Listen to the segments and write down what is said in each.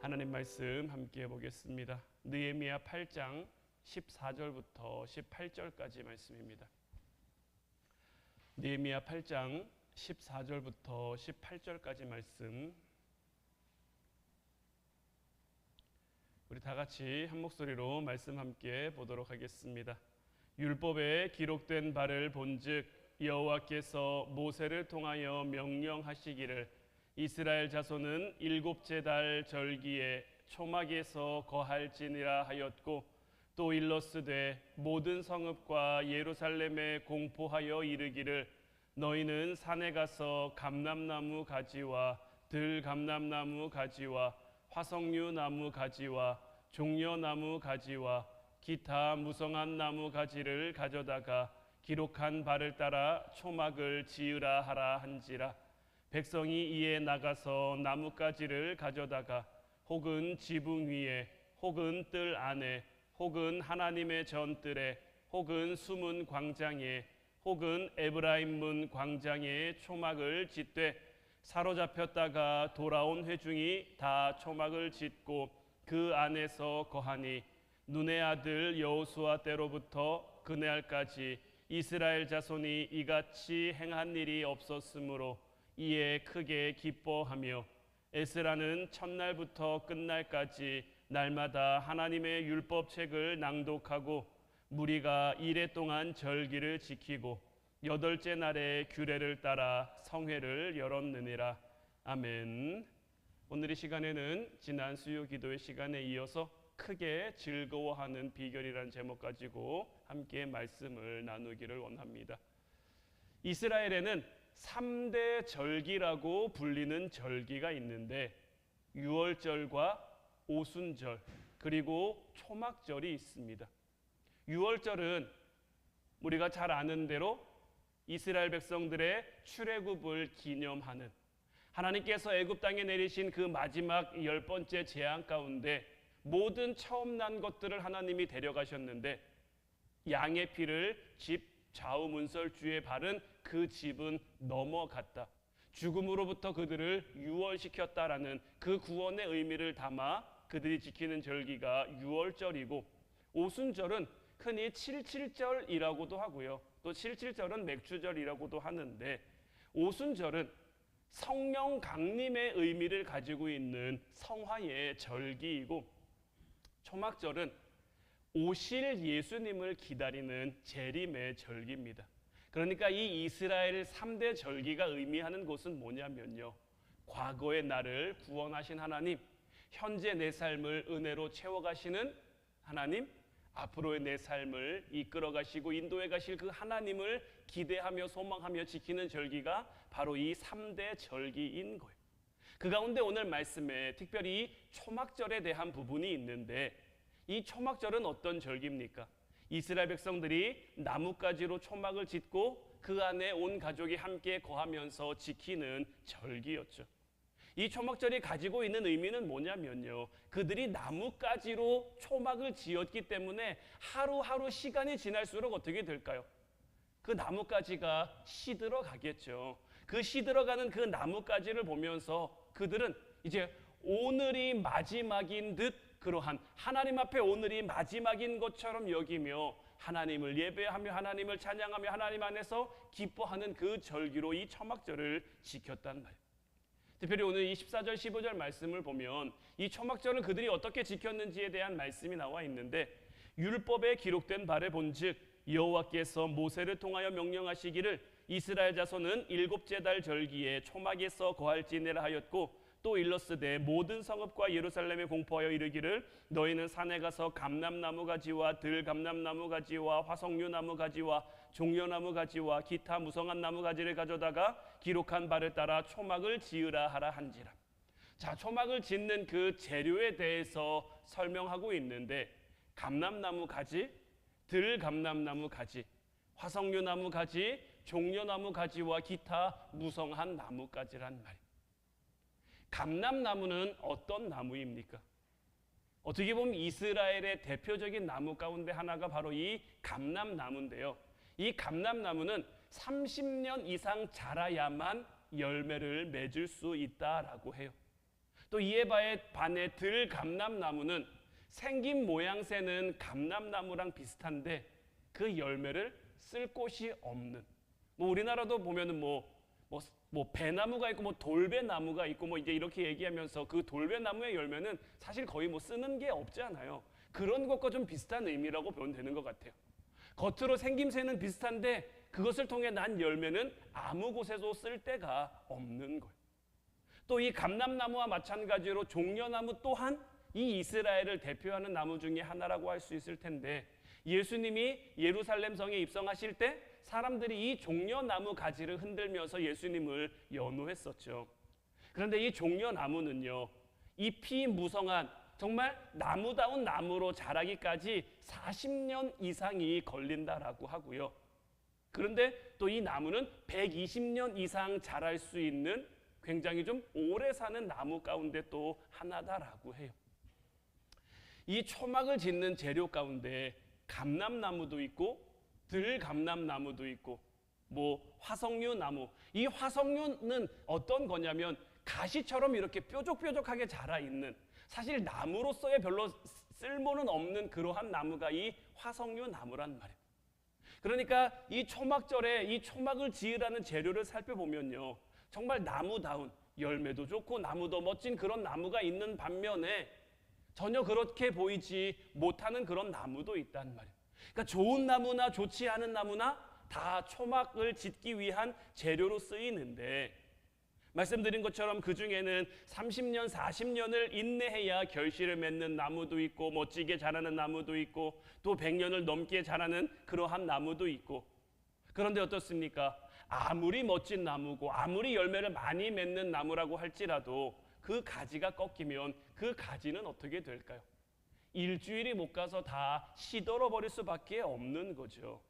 하나님 말씀 함께 보겠습니다. 느헤미야 8장 14절부터 18절까지 말씀입니다. 느헤미야 8장 14절부터 18절까지 말씀, 우리 다 같이 한 목소리로 말씀 함께 보도록 하겠습니다. 율법에 기록된 바를 본즉 여호와께서 모세를 통하여 명령하시기를 이스라엘 자손은 일곱째 달 절기에 초막에서 거할지니라 하였고, 또 일러스되 모든 성읍과 예루살렘에 공포하여 이르기를 너희는 산에 가서 감람나무 가지와 들감람나무 가지와 화석류 나무 가지와 종려나무 가지와 기타 무성한 나무 가지를 가져다가 기록한 바를 따라 초막을 지으라 하라 한지라. 백성이 이에 나가서 나뭇가지를 가져다가 혹은 지붕 위에 혹은 뜰 안에 혹은 하나님의 전뜰에 혹은 숨은 광장에 혹은 에브라임 문 광장에 초막을 짓되, 사로잡혔다가 돌아온 회중이 다 초막을 짓고 그 안에서 거하니, 눈의 아들 여호수아 때로부터 그날까지 이스라엘 자손이 이같이 행한 일이 없었으므로 이에 크게 기뻐하며 에스라는 첫날부터 끝날까지 날마다 하나님의 율법책을 낭독하고 무리가 이레 동안 절기를 지키고 여덟째 날에 규례를 따라 성회를 열었느니라. 아멘. 오늘 이 시간에는 지난 수요 기도의 시간에 이어서 크게 즐거워하는 비결이라는 제목 가지고 함께 말씀을 나누기를 원합니다. 이스라엘에는 3대 절기라고 불리는 절기가 있는데, 유월절과 오순절 그리고 초막절이 있습니다. 유월절은 우리가 잘 아는 대로 이스라엘 백성들의 출애굽을 기념하는, 하나님께서 애굽 땅에 내리신 그 마지막 10번째 재앙 가운데 모든 처음 난 것들을 하나님이 데려가셨는데, 양의 피를 집 좌우 문설주에 바른 그 집은 넘어갔다. 죽음으로부터 그들을 유월시켰다라는 그 구원의 의미를 담아 그들이 지키는 절기가 유월절이고, 오순절은 흔히 칠칠절이라고도 하고요, 또 칠칠절은 맥주절이라고도 하는데, 오순절은 성령 강림의 의미를 가지고 있는 성화의 절기이고, 초막절은 오실 예수님을 기다리는 재림의 절기입니다. 그러니까 이 이스라엘 3대 절기가 의미하는 것은 뭐냐면요, 과거의 나를 구원하신 하나님, 현재 내 삶을 은혜로 채워가시는 하나님, 앞으로의 내 삶을 이끌어 가시고 인도해 가실 그 하나님을 기대하며 소망하며 지키는 절기가 바로 이 3대 절기인 거예요. 그 가운데 오늘 말씀에 특별히 초막절에 대한 부분이 있는데, 이 초막절은 어떤 절기입니까? 이스라엘 백성들이 나뭇가지로 초막을 짓고 그 안에 온 가족이 함께 거하면서 지키는 절기였죠. 이 초막절이 가지고 있는 의미는 뭐냐면요, 그들이 나뭇가지로 초막을 지었기 때문에 하루하루 시간이 지날수록 어떻게 될까요? 그 나뭇가지가 시들어 가겠죠. 그 시들어가는 그 나뭇가지를 보면서 그들은 이제 오늘이 마지막인 듯, 그러한 하나님 앞에 오늘이 마지막인 것처럼 여기며 하나님을 예배하며 하나님을 찬양하며 하나님 안에서 기뻐하는 그 절기로 이 초막절을 지켰단 말이에요. 특별히 오늘 이 14절 15절 말씀을 보면 이 초막절을 그들이 어떻게 지켰는지에 대한 말씀이 나와 있는데, 율법에 기록된 바를 본즉 여호와께서 모세를 통하여 명령하시기를 이스라엘 자손은 일곱째 달 절기에 초막에서 거할지니라 하였고, 또 일러스되 모든 성읍과 예루살렘에 공포하여 이르기를 너희는 산에 가서 감람나무 가지와 들감람나무 가지와 화석류 나무 가지와 종려나무 가지와 기타 무성한 나무 가지를 가져다가 기록한 바를 따라 초막을 지으라 하라 한지라. 자, 초막을 짓는 그 재료에 대해서 설명하고 있는데, 감람나무 가지, 들감람나무 가지, 화석류 나무 가지, 종려나무 가지와 기타 무성한 나무가지란 말이에요. 감람나무는 어떤 나무입니까? 어떻게 보면 이스라엘의 대표적인 나무 가운데 하나가 바로 이 감람나무인데요, 이 감람나무는 30년 이상 자라야만 열매를 맺을 수 있다라고 해요. 또 이에 반해 들감람나무는 생긴 모양새는 감람나무랑 비슷한데 그 열매를 쓸 곳이 없는, 뭐 우리나라도 보면은 뭐 배나무가 있고 뭐 돌배나무가 있고 뭐 이제 이렇게 얘기하면서 그 돌배나무의 열매는 사실 거의 뭐 쓰는 게 없잖아요. 그런 것과 좀 비슷한 의미라고 보면 되는 것 같아요. 겉으로 생김새는 비슷한데 그것을 통해 난 열매는 아무 곳에도 쓸 데가 없는 거예요. 또 이 감람나무와 마찬가지로 종려나무 또한 이 이스라엘을 대표하는 나무 중에 하나라고 할 수 있을 텐데, 예수님이 예루살렘 성에 입성하실 때 사람들이 이 종려나무 가지를 흔들면서 예수님을 연호했었죠. 그런데 이 종려나무는요, 잎이 무성한 정말 나무다운 나무로 자라기까지 40년 이상이 걸린다라고 하고요. 그런데 또 이 나무는 120년 이상 자랄 수 있는 굉장히 좀 오래 사는 나무 가운데 또 하나다라고 해요. 이 초막을 짓는 재료 가운데 감람나무도 있고 들감람나무도 있고 뭐 화석류 나무, 이 화석류는 어떤 거냐면 가시처럼 이렇게 뾰족뾰족하게 자라 있는, 사실 나무로서의 별로 쓸모는 없는 그러한 나무가 이 화석류 나무란 말이에요. 그러니까 이 초막절에 이 초막을 지으라는 재료를 살펴보면요, 정말 나무다운, 열매도 좋고 나무도 멋진 그런 나무가 있는 반면에 전혀 그렇게 보이지 못하는 그런 나무도 있단 말이에요. 그러니까 좋은 나무나 좋지 않은 나무나 다 초막을 짓기 위한 재료로 쓰이는데, 말씀드린 것처럼 그 중에는 30년, 40년을 인내해야 결실을 맺는 나무도 있고 멋지게 자라는 나무도 있고 또 100년을 넘게 자라는 그러한 나무도 있고, 그런데 어떻습니까? 아무리 멋진 나무고 아무리 열매를 많이 맺는 나무라고 할지라도 그 가지가 꺾이면 그 가지는 어떻게 될까요? 일주일이 못 가서 다 시들어 버릴 수밖에 없는 거죠.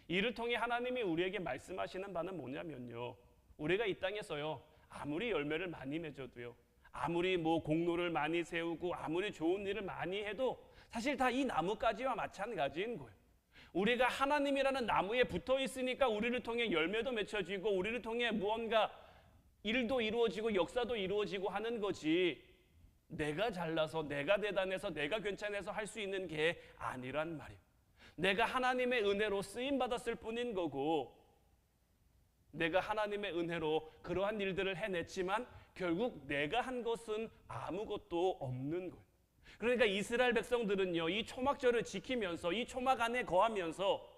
이를 통해 하나님이 우리에게 말씀하시는 바는 뭐냐면요, 우리가 이 땅에서요, 아무리 열매를 많이 맺어도요, 아무리 뭐 공로를 많이 세우고 아무리 좋은 일을 많이 해도 사실 다 이 나무가지와 마찬가지인 거예요. 우리가 하나님이라는 나무에 붙어 있으니까 우리를 통해 열매도 맺혀지고 우리를 통해 무언가 일도 이루어지고 역사도 이루어지고 하는 거지, 내가 잘나서 내가 대단해서 내가 괜찮아서 할 수 있는 게 아니란 말이에요. 내가 하나님의 은혜로 쓰임 받았을 뿐인 거고, 내가 하나님의 은혜로 그러한 일들을 해냈지만 결국 내가 한 것은 아무것도 없는 거예요. 그러니까 이스라엘 백성들은요, 이 초막절을 지키면서 이 초막 안에 거하면서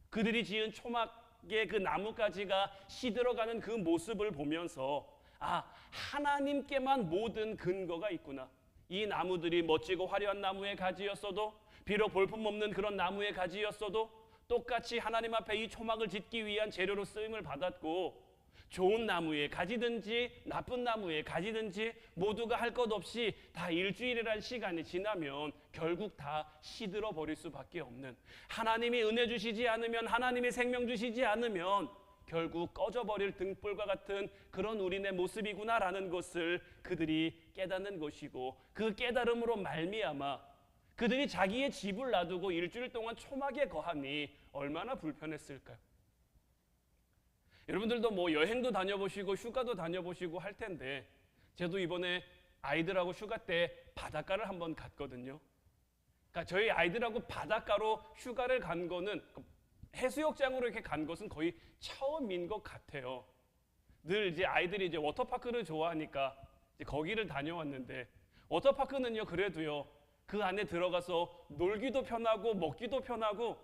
그들이 지은 초막의 그 나무가지가 시들어가는 그 모습을 보면서, 아, 하나님께만 모든 근거가 있구나. 이 나무들이 멋지고 화려한 나무의 가지였어도, 비록 볼품없는 그런 나무의 가지였어도 똑같이 하나님 앞에 이 초막을 짓기 위한 재료로 쓰임을 받았고, 좋은 나무의 가지든지 나쁜 나무의 가지든지 모두가 할 것 없이 다 일주일이라는 시간이 지나면 결국 다 시들어 버릴 수밖에 없는, 하나님이 은혜 주시지 않으면, 하나님이 생명 주시지 않으면 결국 꺼져버릴 등불과 같은 그런 우리네 모습이구나라는 것을 그들이 깨닫는 것이고, 그 깨달음으로 말미암아 그들이 자기의 집을 놔두고 일주일 동안 초막에 거하니 얼마나 불편했을까요? 여러분들도 뭐 여행도 다녀보시고 휴가도 다녀보시고 할 텐데, 저도 이번에 아이들하고 휴가 때 바닷가를 한번 갔거든요. 그러니까 저희 아이들하고 바닷가로 휴가를 간 거는, 해수욕장으로 이렇게 간 것은 거의 처음인 것 같아요. 늘 이제 아이들이 이제 워터파크를 좋아하니까 이제 거기를 다녀왔는데, 워터파크는요, 그래도요, 그 안에 들어가서 놀기도 편하고 먹기도 편하고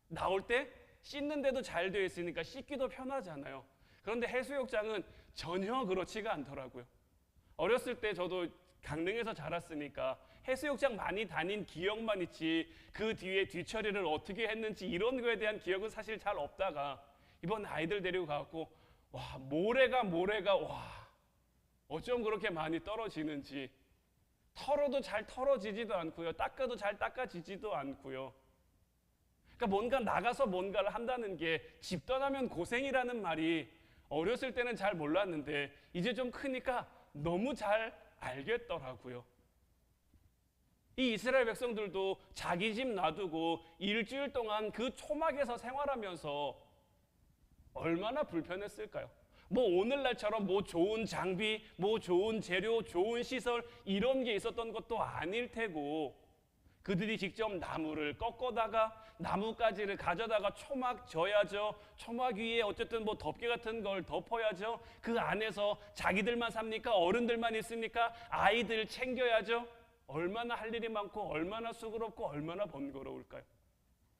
나올 때 씻는 데도 잘 되어 있으니까 씻기도 편하잖아요. 그런데 해수욕장은 전혀 그렇지가 않더라고요. 어렸을 때 저도 강릉에서 자랐으니까 해수욕장 많이 다닌 기억만 있지, 그 뒤에 뒤처리를 어떻게 했는지 이런 거에 대한 기억은 사실 잘 없다가 이번 아이들 데리고 가고, 와, 모래가 와, 어쩜 그렇게 많이 떨어지는지, 털어도 잘 털어지지도 않고요, 닦아도 잘 닦아지지도 않고요. 그러니까 뭔가 나가서 뭔가를 한다는 게, 집 떠나면 고생이라는 말이 어렸을 때는 잘 몰랐는데 이제 좀 크니까 너무 잘 알겠더라고요. 이 이스라엘 백성들도 자기 집 놔두고 일주일 동안 그 초막에서 생활하면서 얼마나 불편했을까요? 뭐 오늘날처럼 뭐 좋은 장비, 뭐 좋은 재료, 좋은 시설 이런 게 있었던 것도 아닐 테고 그들이 직접 나무를 꺾어다가 나뭇가지를 가져다가 초막 져야죠. 초막 위에 어쨌든 뭐 덮개 같은 걸 덮어야죠. 그 안에서 자기들만 삽니까? 어른들만 있습니까? 아이들 챙겨야죠. 얼마나 할 일이 많고 얼마나 수고롭고 얼마나 번거로울까요?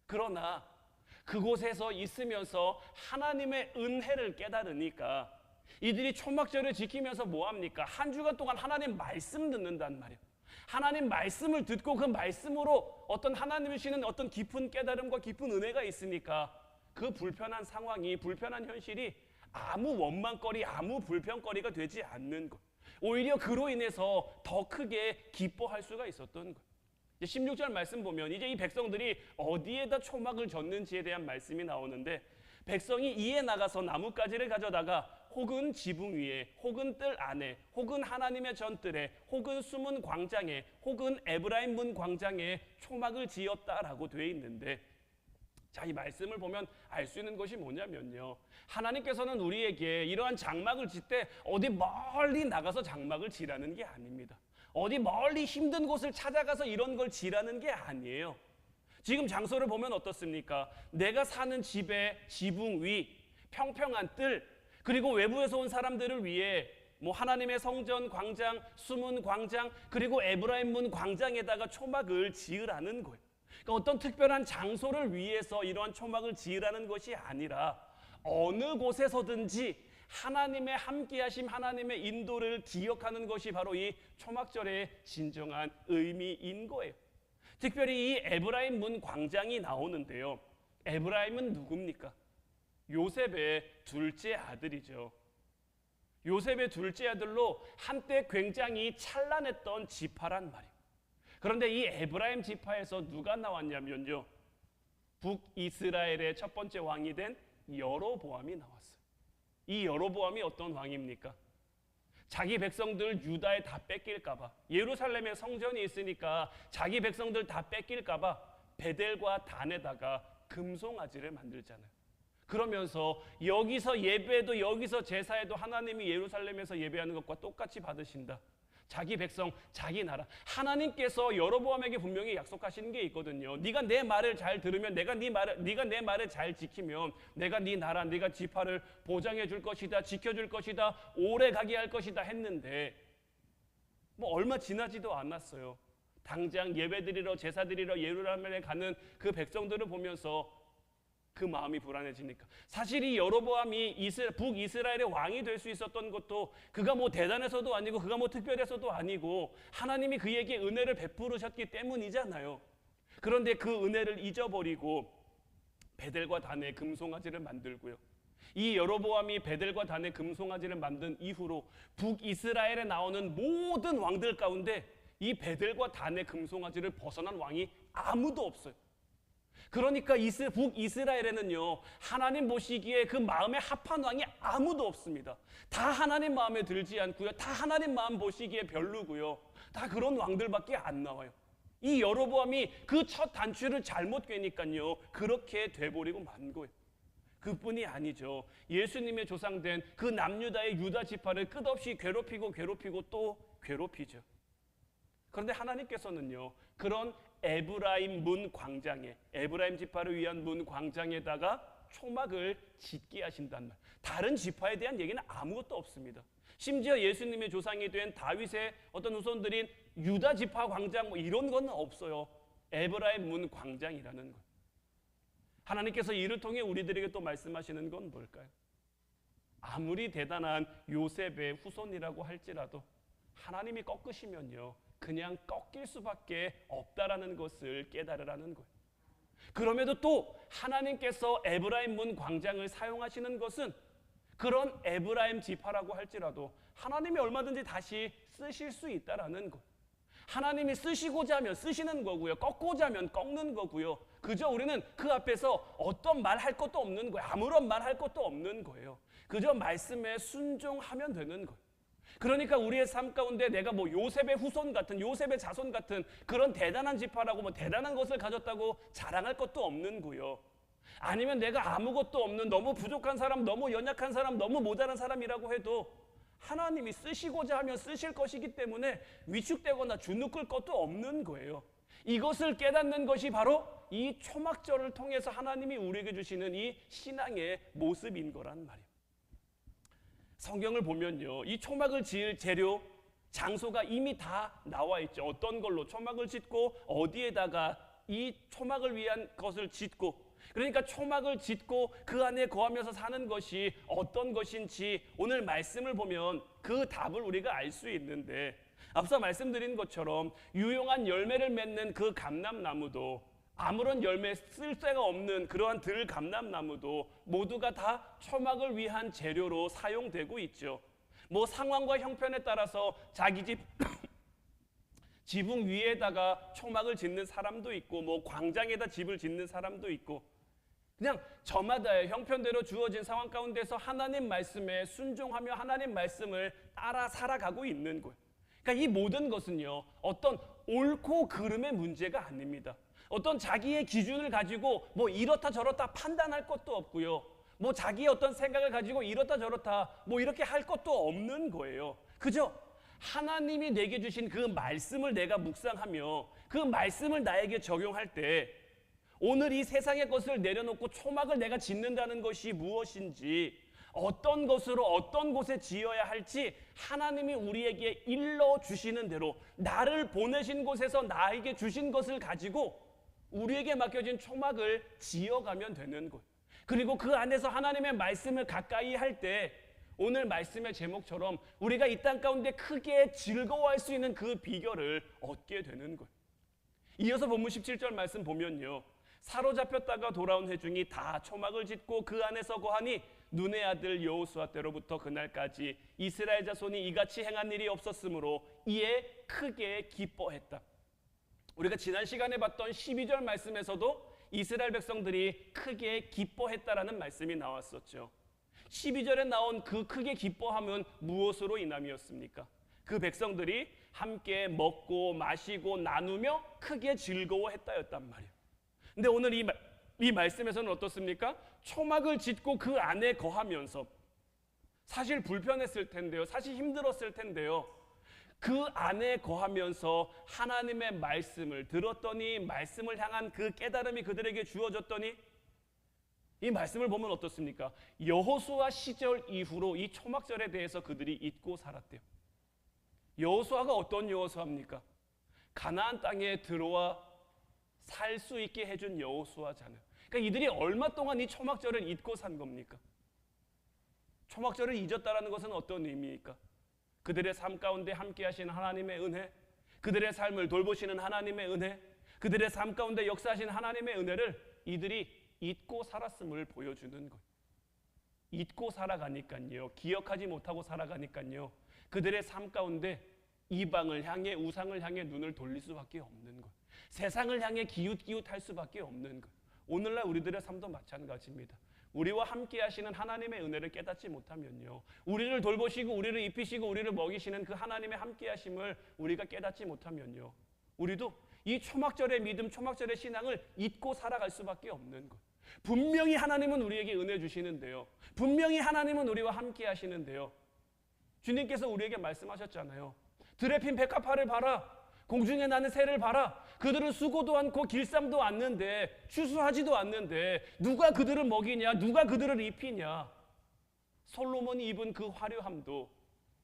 그러나 그곳에서 있으면서 하나님의 은혜를 깨달으니까 이들이 초막절을 지키면서 뭐합니까? 한 주간 동안 하나님 말씀 듣는단 말이에요. 하나님 말씀을 듣고 그 말씀으로 어떤 하나님이 주시는 어떤 깊은 깨달음과 깊은 은혜가 있으니까 그 불편한 상황이, 불편한 현실이 아무 원망거리, 아무 불편거리가 되지 않는 것. 오히려 그로 인해서 더 크게 기뻐할 수가 있었던 것. 16절 말씀 보면 이제 이 백성들이 어디에다 초막을 졌는지에 대한 말씀이 나오는데 백성이 이에 나가서 나뭇가지를 가져다가 혹은 지붕 위에 혹은 뜰 안에 혹은 하나님의 전뜰에 혹은 숨은 광장에 혹은 에브라임 문 광장에 초막을 지었다라고 되어 있는데 자, 이 말씀을 보면 알 수 있는 것이 뭐냐면요, 하나님께서는 우리에게 이러한 장막을 짓 때 어디 멀리 나가서 장막을 지라는 게 아닙니다. 어디 멀리 힘든 곳을 찾아가서 이런 걸 지라는 게 아니에요. 지금 장소를 보면 어떻습니까? 내가 사는 집의 지붕 위, 평평한 뜰, 그리고 외부에서 온 사람들을 위해 뭐 하나님의 성전 광장, 숨은 광장, 그리고 에브라임 문 광장에다가 초막을 지으라는 거예요. 그러니까 어떤 특별한 장소를 위해서 이러한 초막을 지으라는 것이 아니라 어느 곳에서든지 하나님의 함께하심, 하나님의 인도를 기억하는 것이 바로 이 초막절의 진정한 의미인 거예요. 특별히 이 에브라임 문 광장이 나오는데요, 에브라임은 누굽니까? 요셉의 둘째 아들이죠. 요셉의 둘째 아들로 한때 굉장히 찬란했던 지파란 말이에요. 그런데 이 에브라임 지파에서 누가 나왔냐면요, 북이스라엘의 첫 번째 왕이 된 여로보암이 나왔어요. 이 여로보암이 어떤 왕입니까? 자기 백성들 유다에 다 뺏길까봐, 예루살렘에 성전이 있으니까 자기 백성들 다 뺏길까봐 베델과 단에다가 금송아지를 만들잖아요. 그러면서 여기서 예배도 여기서 제사에도 하나님이 예루살렘에서 예배하는 것과 똑같이 받으신다. 자기 백성, 자기 나라. 하나님께서 여로보암에게 분명히 약속하시는 게 있거든요. 네가 내 말을 잘 들으면, 네가 내 말을 잘 지키면 내가 네 나라, 네가 지파를 보장해 줄 것이다, 지켜줄 것이다, 오래 가게 할 것이다 했는데 뭐 얼마 지나지도 않았어요. 당장 예배드리러 제사드리러 예루살렘에 가는 그 백성들을 보면서 그 마음이 불안해지니까. 사실 이 여로보암이 북이스라엘의 왕이 될 수 있었던 것도 그가 뭐 대단해서도 아니고 그가 뭐 특별해서도 아니고 하나님이 그에게 은혜를 베푸셨기 때문이잖아요. 그런데 그 은혜를 잊어버리고 베델과 단에 금송아지를 만들고요, 이 여로보암이 베델과 단에 금송아지를 만든 이후로 북이스라엘에 나오는 모든 왕들 가운데 이 베델과 단의 금송아지를 벗어난 왕이 아무도 없어요. 그러니까 북이스라엘에는요, 하나님 보시기에 그 마음에 합한 왕이 아무도 없습니다. 다 하나님 마음에 들지 않고요, 다 하나님 마음 보시기에 별로고요, 다 그런 왕들밖에 안 나와요. 이 여로보암이 그 첫 단추를 잘못 꿰니까요, 그렇게 돼버리고 만 거예요. 그뿐이 아니죠. 예수님의 조상된 그 남유다의 유다 지파를 끝없이 괴롭히고 또 괴롭히죠. 그런데 하나님께서는요, 그런 에브라임 문 광장에, 에브라임 지파를 위한 문 광장에다가 초막을 짓게 하신단 말. 다른 지파에 대한 얘기는 아무것도 없습니다. 심지어 예수님의 조상이 된 다윗의 어떤 후손들인 유다 지파 광장 뭐 이런 건 없어요. 에브라임 문 광장이라는 것. 하나님께서 이를 통해 우리들에게 또 말씀하시는 건 뭘까요? 아무리 대단한 요셉의 후손이라고 할지라도 하나님이 꺾으시면요, 그냥 꺾일 수밖에 없다라는 것을 깨달으라는 거예요. 그럼에도 또 하나님께서 에브라임 문 광장을 사용하시는 것은 그런 에브라임 지파라고 할지라도 하나님이 얼마든지 다시 쓰실 수 있다라는 것. 하나님이 쓰시고자 하면 쓰시는 거고요, 꺾고자 하면 꺾는 거고요. 그저 우리는 그 앞에서 어떤 말 할 것도 없는 거예요. 아무런 말 할 것도 없는 거예요. 그저 말씀에 순종하면 되는 거예요. 그러니까 우리의 삶 가운데 내가 뭐 요셉의 후손 같은, 요셉의 자손 같은 그런 대단한 지파라고 뭐 대단한 것을 가졌다고 자랑할 것도 없는 거요. 아니면 내가 아무것도 없는 너무 부족한 사람, 너무 연약한 사람, 너무 모자란 사람이라고 해도 하나님이 쓰시고자 하면 쓰실 것이기 때문에 위축되거나 주눅을 것도 없는 거예요. 이것을 깨닫는 것이 바로 이 초막절을 통해서 하나님이 우리에게 주시는 이 신앙의 모습인 거란 말이에요. 성경을 보면요, 이 초막을 지을 재료, 장소가 이미 다 나와 있죠. 어떤 걸로 초막을 짓고 어디에다가 이 초막을 위한 것을 짓고, 그러니까 초막을 짓고 그 안에 거하면서 사는 것이 어떤 것인지 오늘 말씀을 보면 그 답을 우리가 알 수 있는데, 앞서 말씀드린 것처럼 유용한 열매를 맺는 그 감람나무도, 아무런 열매 쓸 데가 없는 그러한 들감람나무도 모두가 다 초막을 위한 재료로 사용되고 있죠. 뭐 상황과 형편에 따라서 자기 집 지붕 위에다가 초막을 짓는 사람도 있고, 뭐 광장에다 집을 짓는 사람도 있고, 그냥 저마다의 형편대로 주어진 상황 가운데서 하나님 말씀에 순종하며 하나님 말씀을 따라 살아가고 있는 거예요. 그러니까 이 모든 것은요, 어떤 옳고 그름의 문제가 아닙니다. 어떤 자기의 기준을 가지고 뭐 이렇다 저렇다 판단할 것도 없고요, 뭐 자기의 어떤 생각을 가지고 이렇다 저렇다 뭐 이렇게 할 것도 없는 거예요. 그죠? 하나님이 내게 주신 그 말씀을 내가 묵상하며 그 말씀을 나에게 적용할 때, 오늘 이 세상의 것을 내려놓고 초막을 내가 짓는다는 것이 무엇인지, 어떤 것으로 어떤 곳에 지어야 할지 하나님이 우리에게 일러주시는 대로 나를 보내신 곳에서 나에게 주신 것을 가지고 우리에게 맡겨진 초막을 지어가면 되는 거예요. 그리고 그 안에서 하나님의 말씀을 가까이 할 때, 오늘 말씀의 제목처럼 우리가 이 땅 가운데 크게 즐거워할 수 있는 그 비결을 얻게 되는 거예요. 이어서 본문 17절 말씀 보면요, 사로잡혔다가 돌아온 회중이 다 초막을 짓고 그 안에서 거하니 눈의 아들 여호수아 때로부터 그날까지 이스라엘 자손이 이같이 행한 일이 없었으므로 이에 크게 기뻐했다. 우리가 지난 시간에 봤던 12절 말씀에서도 이스라엘 백성들이 크게 기뻐했다라는 말씀이 나왔었죠. 12절에 나온 그 크게 기뻐함은 무엇으로 인함이었습니까? 그 백성들이 함께 먹고 마시고 나누며 크게 즐거워했다였단 말이에요. 근데 오늘 이 말씀에서는 어떻습니까? 초막을 짓고 그 안에 거하면서, 사실 불편했을 텐데요, 사실 힘들었을 텐데요, 그 안에 거하면서 하나님의 말씀을 들었더니, 말씀을 향한 그 깨달음이 그들에게 주어졌더니, 이 말씀을 보면 어떻습니까? 여호수아 시절 이후로 이 초막절에 대해서 그들이 잊고 살았대요. 여호수아가 어떤 여호수아입니까? 가나안 땅에 들어와 살 수 있게 해준 여호수아잖아요. 그러니까 이들이 얼마 동안 이 초막절을 잊고 산 겁니까? 초막절을 잊었다라는 것은 어떤 의미입니까? 그들의 삶 가운데 함께 하시는 하나님의 은혜, 그들의 삶을 돌보시는 하나님의 은혜, 그들의 삶 가운데 역사하신 하나님의 은혜를 이들이 잊고 살았음을 보여주는 거예요. 잊고 살아가니까요, 기억하지 못하고 살아가니까요, 그들의 삶 가운데 이방을 향해, 우상을 향해 눈을 돌릴 수밖에 없는 거예요. 세상을 향해 기웃기웃할 수밖에 없는 거예요. 오늘날 우리들의 삶도 마찬가지입니다. 우리와 함께 하시는 하나님의 은혜를 깨닫지 못하면요, 우리를 돌보시고 우리를 입히시고 우리를 먹이시는 그 하나님의 함께 하심을 우리가 깨닫지 못하면요, 우리도 이 초막절의 믿음, 초막절의 신앙을 잊고 살아갈 수밖에 없는 거예요. 분명히 하나님은 우리에게 은혜 주시는데요, 분명히 하나님은 우리와 함께 하시는데요, 주님께서 우리에게 말씀하셨잖아요. 들에 핀 백합화를 봐라, 공중에 나는 새를 봐라. 그들은 수고도 않고 길쌈도 않는데, 추수하지도 않는데 누가 그들을 먹이냐, 누가 그들을 입히냐. 솔로몬이 입은 그 화려함도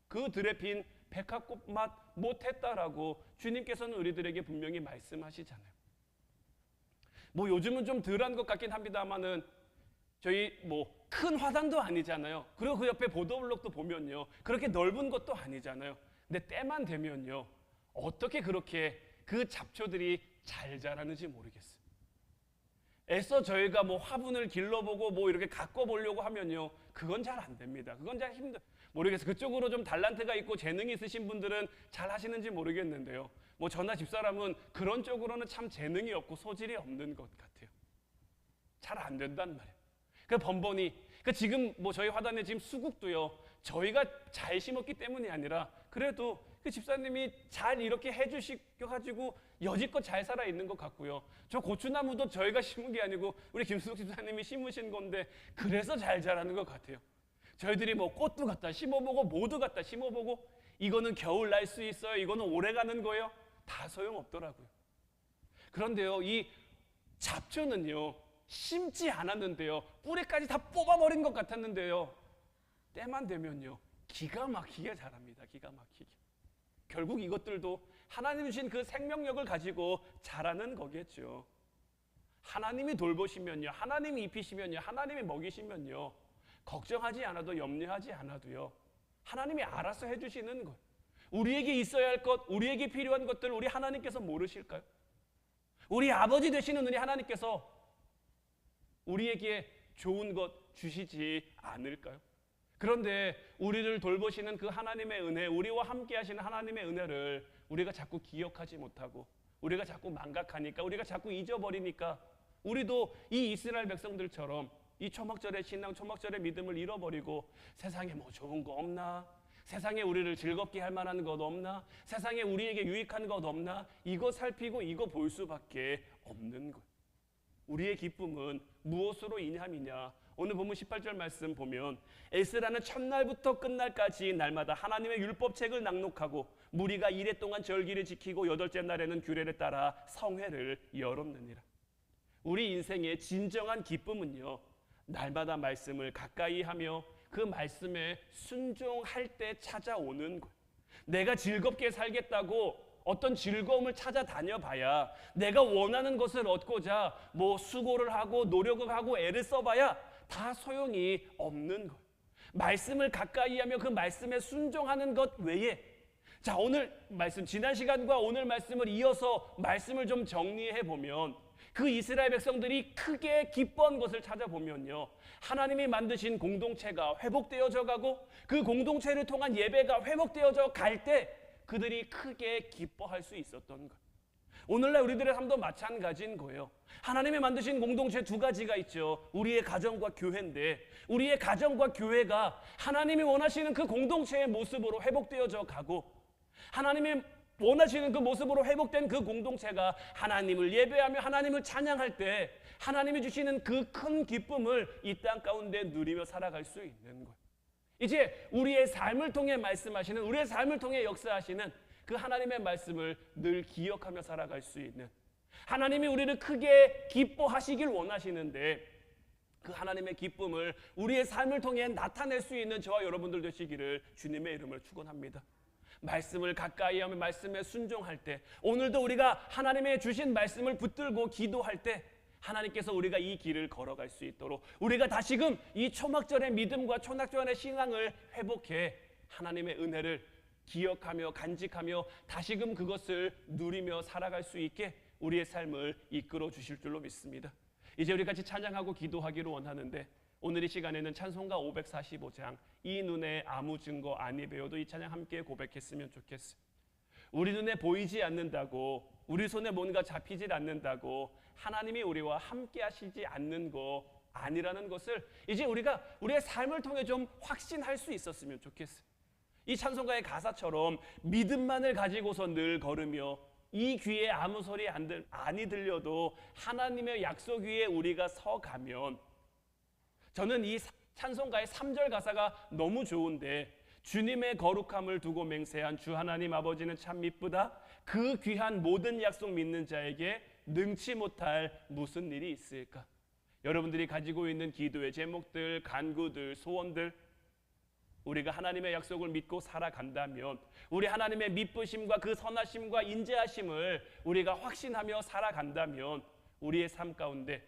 그 들에 핀 백합꽃맛 못했다라고 주님께서는 우리들에게 분명히 말씀하시잖아요. 뭐 요즘은 좀 덜한 것 같긴 합니다만은 저희 뭐 큰 화단도 아니잖아요. 그리고 그 옆에 보도블록도 보면요, 그렇게 넓은 것도 아니잖아요. 근데 때만 되면요, 어떻게 그렇게 그 잡초들이 잘 자라는지 모르겠어요. 애써 저희가 뭐 화분을 길러보고 뭐 이렇게 가꿔보려고 하면요, 그건 잘 안 됩니다. 그건 잘 모르겠어요. 그쪽으로 좀 달란트가 있고 재능이 있으신 분들은 잘 하시는지 모르겠는데요, 뭐 저나 집사람은 그런 쪽으로는 참 재능이 없고 소질이 없는 것 같아요. 잘 안 된단 말이에요. 그 번번이, 지금 뭐 저희 화단에 지금 수국도요, 저희가 잘 심었기 때문이 아니라 그래도 그 집사님이 잘 이렇게 해주셔가지고 여지껏 잘 살아 있는 것 같고요. 저 고추나무도 저희가 심은 게 아니고 우리 김수석 집사님이 심으신 건데 그래서 잘 자라는 것 같아요. 저희들이 뭐 꽃도 갖다 심어보고 모두 갖다 심어보고 이거는 겨울 날 수 있어요, 이거는 오래 가는 거예요, 다 소용없더라고요. 그런데요, 이 잡초는요 심지 않았는데요 뿌리까지 다 뽑아버린 것 같았는데요 때만 되면요 기가 막히게 자랍니다. 기가 막히게. 결국 이것들도 하나님 주신 그 생명력을 가지고 자라는 거겠죠. 하나님이 돌보시면요, 하나님이 입히시면요, 하나님이 먹이시면요 걱정하지 않아도 염려하지 않아도요 하나님이 알아서 해주시는 거예요. 우리에게 있어야 할 것, 우리에게 필요한 것들을 우리 하나님께서 모르실까요? 우리 아버지 되시는 우리 하나님께서 우리에게 좋은 것 주시지 않을까요? 그런데 우리를 돌보시는 그 하나님의 은혜, 우리와 함께 하시는 하나님의 은혜를 우리가 자꾸 기억하지 못하고 우리가 자꾸 망각하니까, 우리가 자꾸 잊어버리니까 우리도 이 이스라엘 백성들처럼 이 초막절의 신앙, 초막절의 믿음을 잃어버리고 세상에 뭐 좋은 거 없나? 세상에 우리를 즐겁게 할 만한 것 없나? 세상에 우리에게 유익한 것 없나? 이거 살피고 이거 볼 수밖에 없는 거예요. 우리의 기쁨은 무엇으로 인함이냐? 오늘 본문 18절 말씀 보면 에스라는 첫날부터 끝날까지 날마다 하나님의 율법책을 낭독하고 무리가 이레 동안 절기를 지키고 여덟째 날에는 규례를 따라 성회를 열었느니라. 우리 인생의 진정한 기쁨은요 날마다 말씀을 가까이 하며 그 말씀에 순종할 때 찾아오는 거예요. 내가 즐겁게 살겠다고 어떤 즐거움을 찾아다녀 봐야, 내가 원하는 것을 얻고자 뭐 수고를 하고 노력을 하고 애를 써봐야 다 소용이 없는 거예요. 말씀을 가까이 하며 그 말씀에 순종하는 것 외에, 자 오늘 말씀, 지난 시간과 오늘 말씀을 이어서 말씀을 좀 정리해 보면 그 이스라엘 백성들이 크게 기뻐한 것을 찾아보면요 하나님이 만드신 공동체가 회복되어져 가고 그 공동체를 통한 예배가 회복되어져 갈 때 그들이 크게 기뻐할 수 있었던 것. 오늘날 우리들의 삶도 마찬가지인 거예요. 하나님이 만드신 공동체 두 가지가 있죠. 우리의 가정과 교회인데 우리의 가정과 교회가 하나님이 원하시는 그 공동체의 모습으로 회복되어져 가고 하나님이 원하시는 그 모습으로 회복된 그 공동체가 하나님을 예배하며 하나님을 찬양할 때 하나님이 주시는 그 큰 기쁨을 이 땅 가운데 누리며 살아갈 수 있는 거예요. 이제 우리의 삶을 통해 말씀하시는, 우리의 삶을 통해 역사하시는 그 하나님의 말씀을 늘 기억하며 살아갈 수 있는, 하나님이 우리를 크게 기뻐하시길 원하시는데 그 하나님의 기쁨을 우리의 삶을 통해 나타낼 수 있는 저와 여러분들 되시기를 주님의 이름으로 축원합니다. 말씀을 가까이 하며 말씀에 순종할 때, 오늘도 우리가 하나님의 주신 말씀을 붙들고 기도할 때 하나님께서 우리가 이 길을 걸어갈 수 있도록 우리가 다시금 이 초막절의 믿음과 초막절의 신앙을 회복해 하나님의 은혜를 기억하며 간직하며 다시금 그것을 누리며 살아갈 수 있게 우리의 삶을 이끌어 주실 줄로 믿습니다. 이제 우리 같이 찬양하고 기도하기를 원하는데 오늘 이 시간에는 찬송가 545장 이 눈에 아무 증거 아니 배워도 이 찬양 함께 고백했으면 좋겠어요. 우리 눈에 보이지 않는다고, 우리 손에 뭔가 잡히질 않는다고 하나님이 우리와 함께 하시지 않는 거 아니라는 것을 이제 우리가 우리의 삶을 통해 좀 확신할 수 있었으면 좋겠어요. 이 찬송가의 가사처럼 믿음만을 가지고서 늘 걸으며 이 귀에 아무 소리 아니 들려도 하나님의 약속 위에 우리가 서가면, 저는 이 찬송가의 3절 가사가 너무 좋은데 주님의 거룩함을 두고 맹세한 주 하나님 아버지는 참 미쁘다. 그 귀한 모든 약속 믿는 자에게 능치 못할 무슨 일이 있을까? 여러분들이 가지고 있는 기도의 제목들, 간구들, 소원들, 우리가 하나님의 약속을 믿고 살아간다면, 우리 하나님의 미쁘심과 그 선하심과 인자하심을 우리가 확신하며 살아간다면 우리의 삶 가운데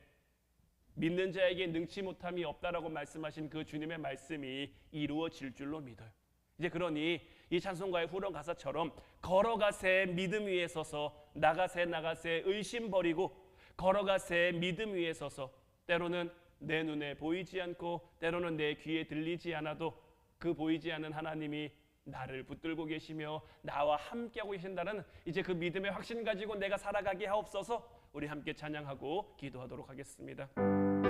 믿는 자에게 능치 못함이 없다라고 말씀하신 그 주님의 말씀이 이루어질 줄로 믿어요. 이제 그러니 이 찬송가의 후렴 가사처럼 걸어가세 믿음 위에 서서 나가세 의심 버리고 걸어가세 믿음 위에 서서, 때로는 내 눈에 보이지 않고 때로는 내 귀에 들리지 않아도 그 보이지 않는 하나님이 나를 붙들고 계시며 나와 함께하고 계신다는 이제 그 믿음의 확신 가지고 내가 살아가게 하옵소서. 우리 함께 찬양하고 기도하도록 하겠습니다.